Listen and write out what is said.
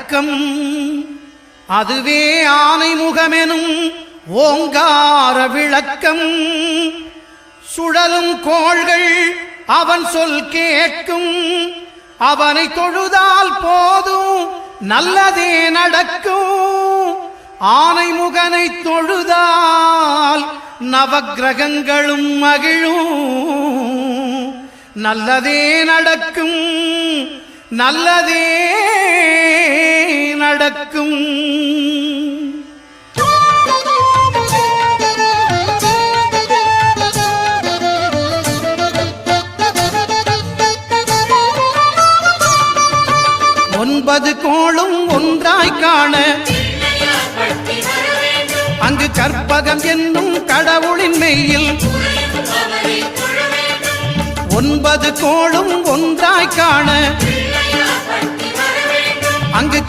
அடக்கம். அதுவே ஆனைமுகமெனும் ஓங்கார விளக்கம். சுழலும் கோள்கள் அவன் சொல் கேட்கும். அவனை தொழுதால் போதும் நல்லதே நடக்கும். ஆனைமுகனை தொழுதால் நவக்கிரகங்களும் மகிழும். நல்லதே நடக்கும், நல்லதே நடக்கும். ஒன்பது கோளும் ஒன்றாய் காண அங்கு கற்பகம் என்னும் கடவுளின் மெய்யில். ஒன்பது கோளும் ஒன்றாய் காண அங்கு